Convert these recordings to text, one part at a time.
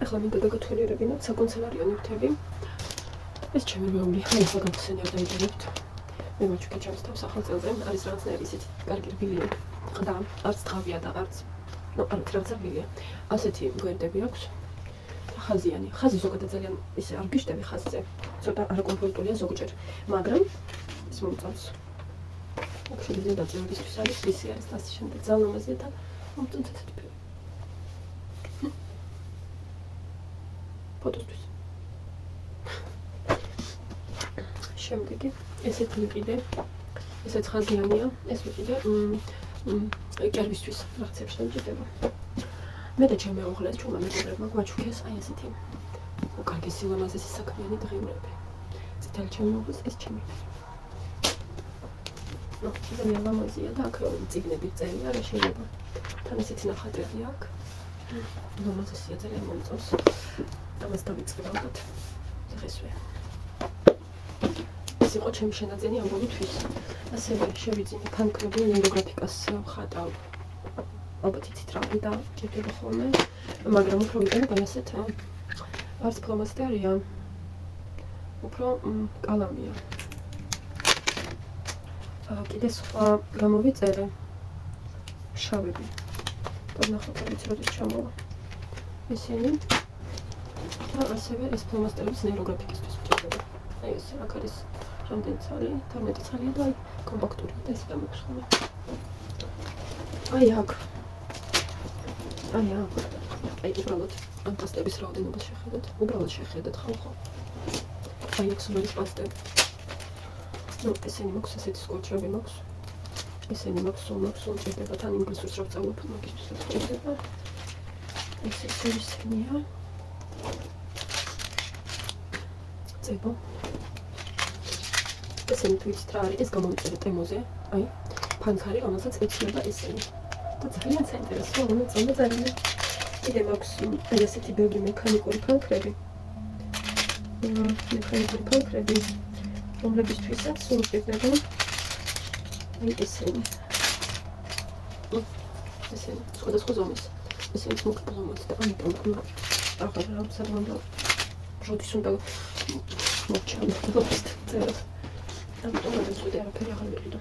ახლა მინდა დაგათვალიერებინოთ საკონცელარიო ნივთები. ეს ჩემი მეუღლე, აი ახლა გავხსენე არ დაიჯერებთ. მე მაჩვენე ჩემს თავს ახალწელზე, არის რაღაცნაირი ისეთი კარგი რბილი ყდა, არც თავია და არც რაღაც რბილია. ასეთი გვერდები აქვს. ხაზიანი. ხაზი ზოგადად ძალიან ისე არ გიშტები ხაზზე. ცოტა არაკომფორტულია ზოგჯერ, მაგრამ ის მომწონს. აქ შეიძლება დაწერებისთვის არის ისე არის ასე შემდეგ ძალამაზია და მომწონს ესეთი ფერი. ფოტოსთვის. შემდეგი ესეთი ვიყიდე. ესეც ხაზიანია. ეს ვიყიდე კერვისთვის რაღაცებს შემჭირდება. მე და ჩემი მეუღლე ჩვენმა მეგობრებმა გვაჩუქეს აი ესეთი კარგი სილამაზესი საქმიანი დღიურები. წითელი ჩემი მეუღლის ეს ჩემი. ძალიან ლამაზია და აქ წიგნები წერია რა შეიძლება. თან ესეთი ნახატები აქვს. ლამაზია ძალიან მომწონს. ამას დავიწყებ ალბათ. დღესვე. ეს იყო ჩემი შენაძენი ამ ბოლოთვის. ასევე შევიძინე ფანქრები ნეიროგრაფიკას ხატავ. ალბათ იცით რა და ჭირდება ხოლმე, მაგრამ უფრო ვიყენებ ასეთ არც ფლომასტერია, უფრო კალამია. კიდე სხვა გამოვიწერე შავები. ნახოთ რა როდის ჩამოვა. ისინი და ასევე ეს ფლომასტერების ნეიროგრაფიკისთვის ჭირდება. აი ეს აქ არის რამდენი ცალი, 12 ცალია და აი კომპაქტური და ეს დამაქვს ხოლმე. აი აქ აი უბრალოდ ამ პასტების რაოდენობას შეხედეთ. უბრალოდ შეხედეთ ხალხო. აი აქ სულის პასტები. ესენი მაქვს ესეთი სკოჩები მაქვს. ესენი მაქვს სულ ჭირდება თან ინგლისურს რო ვწავლობ მაგისთვის ჭირდება. ეს ისინია. წებო. ესენი თვითონ რა არის ეს გამომწერე ტემოზე. აი ფანქარი რომელსაც ეცნობა ესენი. და ძალიან საინტერესოა, მომწონდა ძალიან. კიდე მაქვს აი ესეთი ბევრი მექანიკური ფანქრები. რომლებისთვისაც სულ ჭირდება აი ესენი. ესენი სხვადასხვა ზომის. ესენი მოკლედ და ამიტომ ახლა რა საერთოდ როდის უნდა მოჩამოთ წერას. ამიტომ რა ზუსტი არაფერი აღარ ვიყიდო.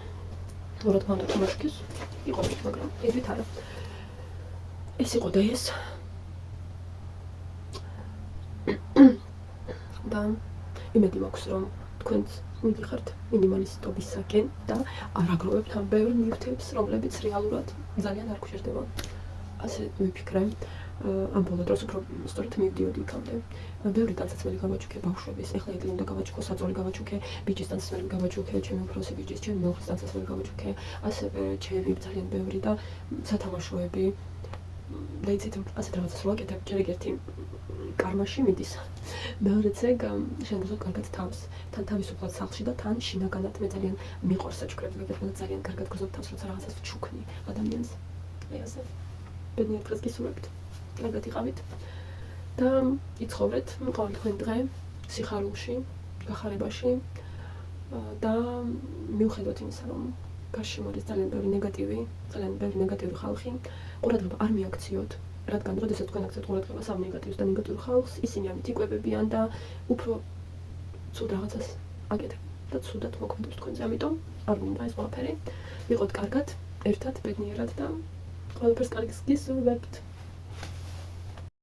რა თქმა უნდა თამაშქის იყო მაგრამ ედვით არა. ეს იყო და ეს. და იმედი მაქვს რომ თქვენც მიდიხართ მინიმალისტობისაკენ და არ აგროვებთ ამ ბევრ ნივთებს, რომლებიც რეალურად ძალიან არ გვჭირდება. ასე ვიფიქრე. ამ ბოლო დროს უფრო სწორედ მივდიოდი იქამდე. ბევრი ტანსაცმელი გავაჩუქე ბავშვების, ეხლა იდეა უნდა გავაჩუქო საწოლი გავაჩუქე, ბიჭის ტანსაცმელი გავაჩუქე, ჩემი უფროსი ბიჭის, ჩემი მეუღლის ტანსაცმელი გავაჩუქე, ასევე ჩემი ძალიან ბევრი და სათამაშოები. და იცით ასეთ რაღაცას რო აკეთებ, ჯერ ერთი კარმაში მიდის. მეორეც ეგ შემოძლო კარგად თავს, თან თავისუფლად სახლში და თან შინაგანად მე ძალიან მიყვარს საჩუქრები, მაგრამ ძალიან კარგად გრძნობ თავს, როცა რაღაცას ვჩუქნი ადამიანს. აი ასე. ბედნიერ დღეს გისურვებთ. კარგად იყავით და იცხოვრეთ ყოველდღე დღე სიხარულში, გახარებაში და მიუხედავად იმისა, რომ გარშემო არის ძალიან ბევრი ნეგატიური ხალხი, ყურადღება არ მიაქციოთ, რადგან როდესაც თქვენ აქცევთ ყურადღებას ამ ნეგატიურს და ნეგატიურ ხალხს, ისინი ამით იკვებებიან და უფრო ცუდ რაღაცას აკეთებენ და ცუდად მოქმედებს თქვენზე, ამიტომ არ გინდა ეს ყველაფერი. ვიყოთ კარგად, ერთად, ბედნიერად და ყველაფერს კარგს გისურვებთ.